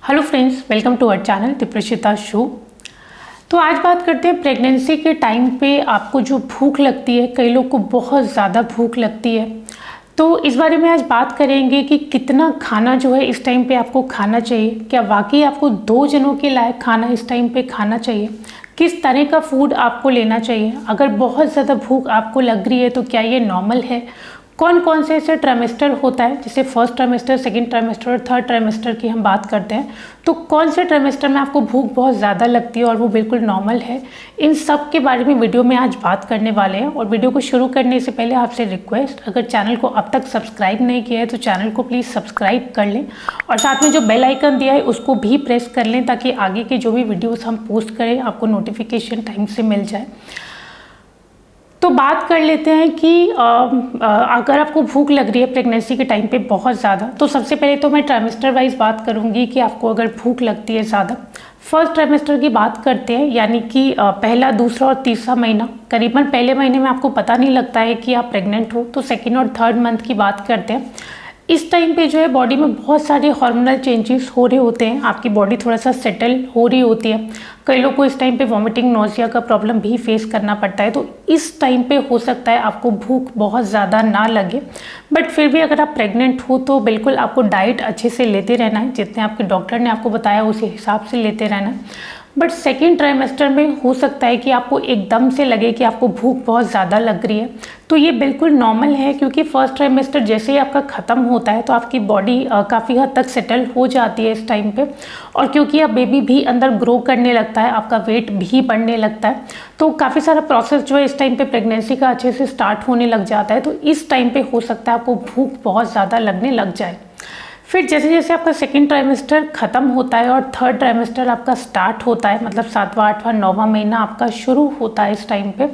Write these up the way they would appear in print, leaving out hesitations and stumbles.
Hello friends, welcome to our channel Deeprashita show. तो आज बात करते हैं प्रेगनेंसी के टाइम पे आपको जो भूख लगती है, कई लोग को बहुत ज़्यादा भूख लगती है। तो इस बारे में आज बात करेंगे कि कितना खाना जो है इस टाइम पे आपको खाना चाहिए। क्या वाकई आपको 2 जनों के लायक खाना इस टाइम पे खाना चाहिए? किस तरह का फूड आपको लेना चाहिए? अगर बहुत ज़्यादा भूख आपको लग रही है तो क्या ये नॉर्मल है? कौन कौन से ऐसे ट्राइमेस्टर होता है, जैसे फर्स्ट ट्राइमेस्टर, सेकंड ट्राइमेस्टर और थर्ड ट्राइमेस्टर की हम बात करते हैं, तो कौन से ट्राइमेस्टर में आपको भूख बहुत ज़्यादा लगती है और वो बिल्कुल नॉर्मल है, इन सब के बारे में वीडियो में आज बात करने वाले हैं। और वीडियो को शुरू करने से पहले आपसे रिक्वेस्ट, अगर चैनल को अब तक सब्सक्राइब नहीं किया है तो चैनल को प्लीज़ सब्सक्राइब कर लें और साथ में जो बेल आइकन दिया है उसको भी प्रेस कर लें ताकि आगे के जो भी वीडियोज़ हम पोस्ट करें आपको नोटिफिकेशन टाइम से मिल जाए। तो बात कर लेते हैं कि अगर आपको भूख लग रही है प्रेगनेंसी के टाइम पे बहुत ज़्यादा, तो सबसे पहले तो मैं ट्राइमेस्टर वाइज बात करूंगी कि आपको अगर भूख लगती है ज़्यादा। फर्स्ट ट्राइमेस्टर की बात करते हैं, यानी कि पहला, दूसरा और तीसरा महीना। करीबन पहले महीने में आपको पता नहीं लगता है कि आप प्रेग्नेंट हो, तो सेकेंड और थर्ड मंथ की बात करते हैं। इस टाइम पे जो है बॉडी में बहुत सारे हार्मोनल चेंजेस हो रहे होते हैं, आपकी बॉडी थोड़ा सा सेटल हो रही होती है। कई लोग को इस टाइम पे वॉमिटिंग, नोजिया का प्रॉब्लम भी फेस करना पड़ता है। तो इस टाइम पे हो सकता है आपको भूख बहुत ज़्यादा ना लगे, बट फिर भी अगर आप प्रेग्नेंट हो तो बिल्कुल आपको डाइट अच्छे से लेते रहना है, जितने आपके डॉक्टर ने आपको बताया उसी हिसाब से लेते रहना है। बट सेकेंड ट्राइमेस्टर में हो सकता है कि आपको एकदम से लगे कि आपको भूख बहुत ज़्यादा लग रही है, तो ये बिल्कुल नॉर्मल है, क्योंकि फर्स्ट ट्राइमेस्टर जैसे ही आपका ख़त्म होता है तो आपकी बॉडी काफ़ी हद तक सेटल हो जाती है इस टाइम पे। और क्योंकि अब बेबी भी अंदर ग्रो करने लगता है, आपका वेट भी बढ़ने लगता है, तो काफ़ी सारा प्रोसेस जो है इस टाइम पे प्रेगनेंसी का अच्छे से स्टार्ट होने लग जाता है। तो इस टाइम पे हो सकता है आपको भूख बहुत ज़्यादा लगने लग जाए। फिर जैसे जैसे आपका सेकेंड ट्राइमेस्टर ख़त्म होता है और थर्ड ट्राइमेस्टर आपका स्टार्ट होता है, मतलब 7वां, 8वां, 9वां महीना आपका शुरू होता है इस टाइम पे,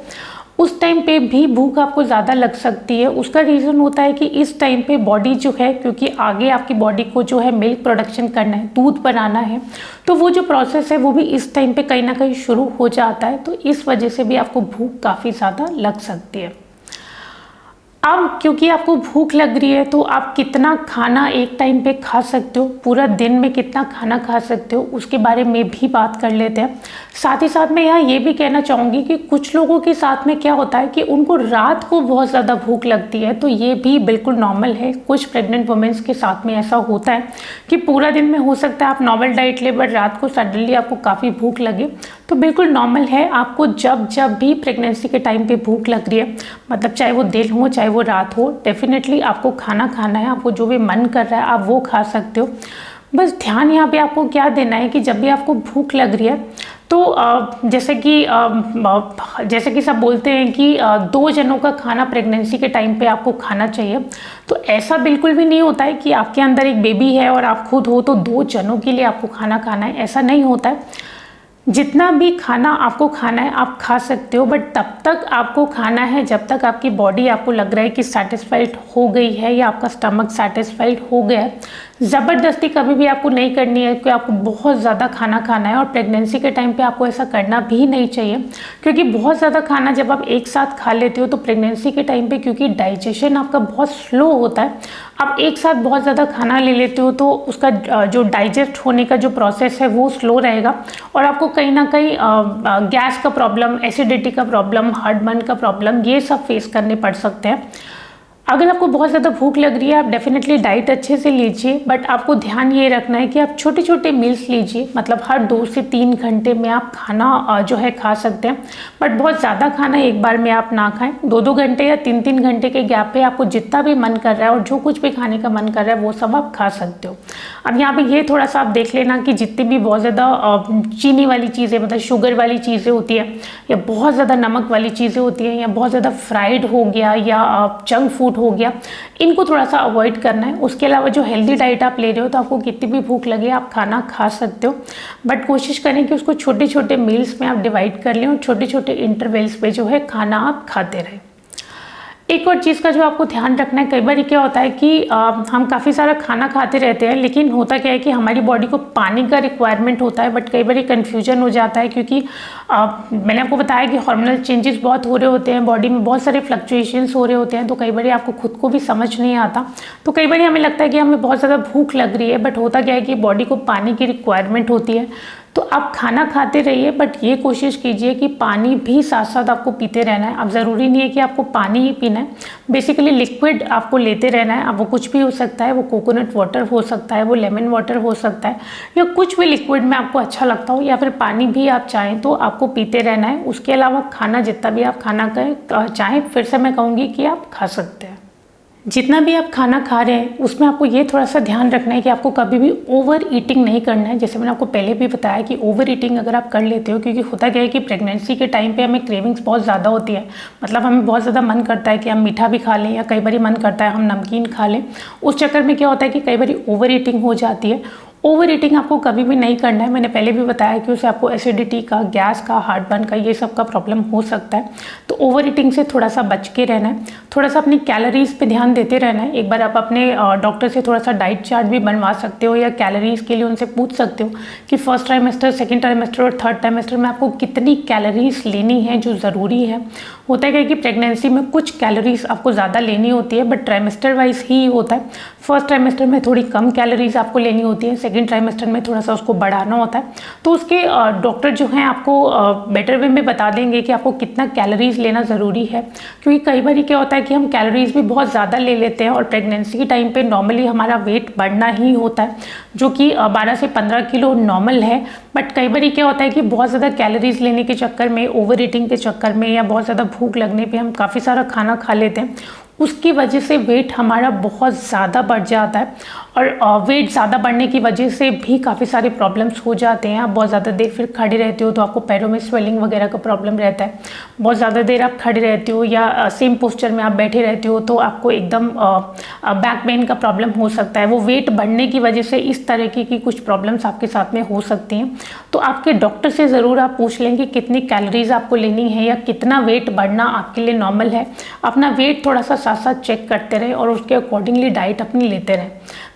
उस टाइम पे भी भूख आपको ज़्यादा लग सकती है। उसका रीज़न होता है कि इस टाइम पे बॉडी जो है, क्योंकि आगे आपकी बॉडी को जो है मिल्क प्रोडक्शन करना है, दूध बनाना है, तो वो जो प्रोसेस है वो भी इस टाइम पे कहीं ना कहीं शुरू हो जाता है। तो इस वजह से भी आपको भूख काफ़ी ज़्यादा लग सकती है। अब क्योंकि आपको भूख लग रही है तो आप कितना खाना एक टाइम पे खा सकते हो, पूरा दिन में कितना खाना खा सकते हो, उसके बारे में भी बात कर लेते हैं। साथ ही साथ मैं यहाँ ये भी कहना चाहूँगी कि कुछ लोगों के साथ में क्या होता है कि उनको रात को बहुत ज़्यादा भूख लगती है, तो ये भी बिल्कुल नॉर्मल है। कुछ प्रेग्नेंट वुमेन्स के साथ में ऐसा होता है कि पूरा दिन में हो सकता है आप नॉर्मल डाइट ले, बट रात को सडनली आपको काफ़ी भूख लगे, तो बिल्कुल नॉर्मल है। आपको जब जब भी प्रेगनेंसी के टाइम पे भूख लग रही है, मतलब चाहे वो दिन हो चाहे वो रात हो, डेफिनेटली आपको खाना खाना है। आपको जो भी मन कर रहा है आप वो खा सकते हो। बस ध्यान यहाँ पे आपको क्या देना है कि जब भी आपको भूख लग रही है तो जैसे कि सब बोलते हैं कि 2 जनों का खाना प्रेगनेंसी के टाइम पे आपको खाना चाहिए, तो ऐसा बिल्कुल भी नहीं होता है कि आपके अंदर एक बेबी है और आप खुद हो तो 2 जनों के लिए आपको खाना खाना है, ऐसा नहीं होता है। जितना भी खाना आपको खाना है आप खा सकते हो, बट तब तक आपको खाना है जब तक आपकी बॉडी आपको लग रहा है कि सेटिस्फाइड हो गई है या आपका स्टमक सेटिस्फाइड हो गया है। ज़बरदस्ती कभी भी आपको नहीं करनी है कि आपको बहुत ज़्यादा खाना खाना है, और प्रेगनेंसी के टाइम पे आपको ऐसा करना भी नहीं चाहिए, क्योंकि बहुत ज़्यादा खाना जब आप एक साथ खा लेते हो तो प्रेगनेंसी के टाइम पे क्योंकि डाइजेशन आपका बहुत स्लो होता है, आप एक साथ बहुत ज़्यादा खाना ले लेते हो तो उसका जो डाइजेस्ट होने का जो प्रोसेस है वो स्लो रहेगा और आपको कहीं ना कहीं गैस का प्रॉब्लम, एसिडिटी का प्रॉब्लम, हार्टबर्न का प्रॉब्लम, ये सब फेस करने पड़ सकते हैं। अगर आपको बहुत ज़्यादा भूख लग रही है आप डेफिनेटली डाइट अच्छे से लीजिए, बट आपको ध्यान ये रखना है कि आप छोटे छोटे मील्स लीजिए, मतलब हर 2 से 3 घंटे में आप खाना जो है खा सकते हैं, बट बहुत ज़्यादा खाना एक बार में आप ना खाएं। 2-2 घंटे या 3-3 घंटे के गैप पे आपको जितना भी मन कर रहा है और जो कुछ भी खाने का मन कर रहा है वो सब आप खा सकते हो। अब यहाँ पे ये थोड़ा सा आप देख लेना कि जितनी भी बहुत ज़्यादा चीनी वाली चीज़ें, मतलब शुगर वाली चीज़ें होती है, या बहुत ज़्यादा नमक वाली चीज़ें होती हैं, या बहुत ज़्यादा फ्राइड हो गया या जंक फूड हो गया, इनको थोड़ा सा अवॉइड करना है। उसके अलावा जो हेल्दी डाइट आप ले रहे हो तो आपको कितनी भी भूख लगे आप खाना खा सकते हो, बट कोशिश करें कि उसको छोटे छोटे मील्स में आप डिवाइड कर लें और छोटे छोटे इंटरवल्स पे जो है खाना आप खाते रहें। एक और चीज़ का जो आपको ध्यान रखना है, कई बार क्या होता है कि हम काफ़ी सारा खाना खाते रहते हैं, लेकिन होता क्या है कि हमारी बॉडी को पानी का रिक्वायरमेंट होता है, बट कई बार कन्फ्यूजन हो जाता है क्योंकि मैंने आपको बताया कि हार्मोनल चेंजेस बहुत हो रहे होते हैं, बॉडी में बहुत सारे फ्लक्चुएशंस हो रहे होते हैं, तो कई बार आपको खुद को भी समझ नहीं आता। तो कई बार हमें लगता है कि हमें बहुत ज़्यादा भूख लग रही है, बट होता क्या है कि बॉडी को पानी की रिक्वायरमेंट होती है। तो आप खाना खाते रहिए, बट ये कोशिश कीजिए कि पानी भी साथ साथ आपको पीते रहना है। अब ज़रूरी नहीं है कि आपको पानी ही पीना है, बेसिकली लिक्विड आपको लेते रहना है। अब वो कुछ भी हो सकता है, वो कोकोनट वाटर हो सकता है, वो लेमन वाटर हो सकता है, या कुछ भी लिक्विड में आपको अच्छा लगता हो, या फिर पानी भी आप चाहें तो आपको पीते रहना है। उसके अलावा खाना जितना भी आप खाना चाहें, फिर से मैं कहूँगी कि आप खा सकते हैं। जितना भी आप खाना खा रहे हैं उसमें आपको ये थोड़ा सा ध्यान रखना है कि आपको कभी भी ओवर ईटिंग नहीं करना है। जैसे मैंने आपको पहले भी बताया कि ओवर ईटिंग अगर आप कर लेते हो, क्योंकि होता क्या है कि प्रेगनेंसी के टाइम पे हमें क्रेविंग्स बहुत ज़्यादा होती है, मतलब हमें बहुत ज़्यादा मन करता है कि हम मीठा भी खा लें, या कई बार मन करता है हम नमकीन खा लें। उस चक्कर में क्या होता है कि कई बार ओवर ईटिंग हो जाती है। ओवर ईटिंग आपको कभी भी नहीं करना है। मैंने पहले भी बताया कि उससे आपको एसिडिटी का, गैस का, हार्टबर्न का, ये सब का प्रॉब्लम हो सकता है। तो ओवर ईटिंग से थोड़ा सा बच के रहना है, थोड़ा सा अपनी कैलोरीज पे ध्यान देते रहना है। एक बार आप अपने डॉक्टर से थोड़ा सा डाइट चार्ट भी बनवा सकते हो, या कैलोरीज के लिए उनसे पूछ सकते हो कि फर्स्ट ट्राइमेस्टर, सेकेंड ट्राइमेस्टर और थर्ड ट्राइमेस्टर में आपको कितनी कैलोरीज लेनी है जो ज़रूरी है। होता है कि प्रेगनेंसी में कुछ कैलोरीज आपको ज़्यादा लेनी होती है, बट ट्राइमेस्टर वाइज ही होता है। फर्स्ट ट्राइमेस्टर में थोड़ी कम कैलोरीज आपको लेनी होती है, सेकेंड ट्राइमेस्टर में थोड़ा सा उसको बढ़ाना होता है। तो उसके डॉक्टर जो हैं आपको बेटर वे में बता देंगे कि आपको कितना कैलोरीज लेना ज़रूरी है। क्योंकि कई बार क्या होता है कि हम कैलोरीज भी बहुत ज़्यादा ले लेते हैं, और प्रेगनेंसी के टाइम पे नॉर्मली हमारा वेट बढ़ना ही होता है, जो कि 12 से 15 किलो नॉर्मल है। बट कई बार क्या होता है कि बहुत ज़्यादा कैलोरीज लेने के चक्कर में, ओवर ईटिंग के चक्कर में, या बहुत ज़्यादा भूख लगने पे हम काफ़ी सारा खाना खा लेते हैं, उसकी वजह से वेट हमारा बहुत ज़्यादा बढ़ जाता है। और वेट ज़्यादा बढ़ने की वजह से भी काफ़ी सारे प्रॉब्लम्स हो जाते हैं। आप बहुत ज़्यादा देर फिर खड़े रहते हो तो आपको पैरों में स्वेलिंग वगैरह का प्रॉब्लम रहता है। बहुत ज़्यादा देर आप खड़े रहते हो, या सेम पोस्चर में आप बैठे रहते हो, तो आपको एकदम बैक पेन का प्रॉब्लम हो सकता है। वो वेट बढ़ने की वजह से इस तरीके की कुछ प्रॉब्लम्स आपके साथ में हो सकती हैं। तो आपके डॉक्टर से ज़रूर आप पूछ लें कि कितनी कैलोरीज आपको लेनी है, या कितना वेट बढ़ना आपके लिए नॉर्मल है। अपना वेट थोड़ा सा साथ साथ चेक करते रहे, और उसके अकॉर्डिंगली डाइट अपनी लेते रहें।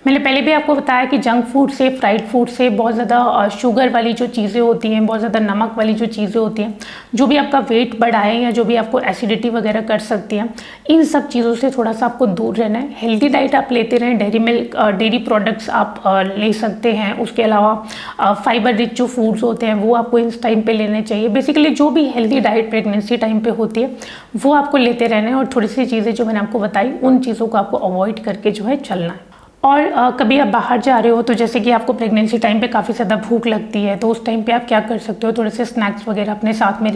मैंने पहले भी आपको बताया कि जंक फूड से, फ्राइड फूड से, बहुत ज़्यादा शुगर वाली जो चीज़ें होती हैं, बहुत ज़्यादा नमक वाली जो चीज़ें होती हैं, जो भी आपका वेट बढ़ाए या जो भी आपको एसिडिटी वगैरह कर सकती हैं, इन सब चीज़ों से थोड़ा सा आपको दूर रहना है। हेल्दी डाइट आप लेते रहें, डेयरी मिल्क, डेयरी प्रोडक्ट्स आप ले सकते हैं। उसके अलावा फाइबर रिच जो फूड्स होते हैं वो आपको इस टाइम पे लेने चाहिए। बेसिकली जो भी हेल्दी डाइट प्रेगनेंसी टाइम पे होती है वो आपको लेते रहना है, और थोड़ी सी चीज़ें जो मैंने आपको बताई उन चीज़ों को आपको अवॉइड करके जो है चलना है। और कभी आप बाहर जा रहे हो, तो जैसे कि आपको प्रेगनेंसी टाइम पे काफ़ी ज़्यादा भूख लगती है, तो उस टाइम पे आप क्या कर सकते हो, थोड़े से स्नैक्स वगैरह अपने साथ में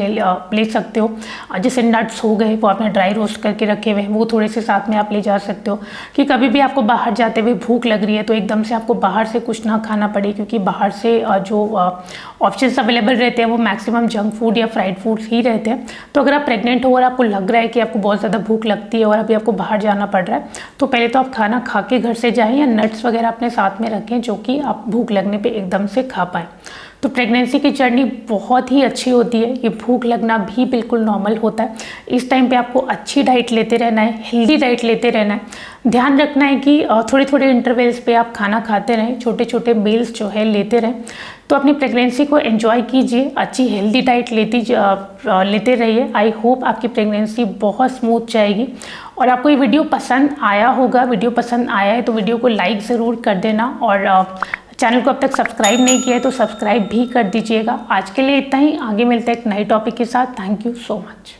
ले सकते हो। जैसे नट्स हो गए, वो आपने ड्राई रोस्ट करके रखे हुए हैं, वो थोड़े से साथ में आप ले जा सकते हो, कि कभी भी आपको बाहर जाते हुए भूख लग रही है तो एकदम से आपको बाहर से कुछ ना खाना पड़े। क्योंकि बाहर से जो ऑप्शंस अवेलेबल रहते हैं वो मैक्सिमम जंक फूड या फ्राइड फूड्स ही रहते हैं। तो अगर आप प्रेग्नेंट हो और आपको लग रहा है कि आपको बहुत ज़्यादा भूख लगती है और अभी आपको बाहर जाना पड़ रहा है, तो पहले तो आप खाना खा के घर से जाएँ, या नट्स वगैरह अपने साथ में रखें जो कि आप भूख लगने पे एकदम से खा पाएँ। तो प्रेगनेंसी की जर्नी बहुत ही अच्छी होती है, ये भूख लगना भी बिल्कुल नॉर्मल होता है। इस टाइम पे आपको अच्छी डाइट लेते रहना है, हेल्दी डाइट लेते रहना है। ध्यान रखना है कि थोड़े थोड़े इंटरवल्स पे आप खाना खाते रहें, छोटे छोटे मील्स जो है लेते रहें। तो अपनी प्रेगनेंसी को एंजॉय कीजिए, अच्छी हेल्दी डाइट लेते रहिए। आई होप आपकी प्रेगनेंसी बहुत स्मूथ जाएगी। और आपको ये वीडियो पसंद आया होगा। वीडियो पसंद आया है तो वीडियो को लाइक ज़रूर कर देना, और चैनल को अब तक सब्सक्राइब नहीं किया है तो सब्सक्राइब भी कर दीजिएगा। आज के लिए इतना ही, आगे मिलते हैं एक नए टॉपिक के साथ। Thank you so much.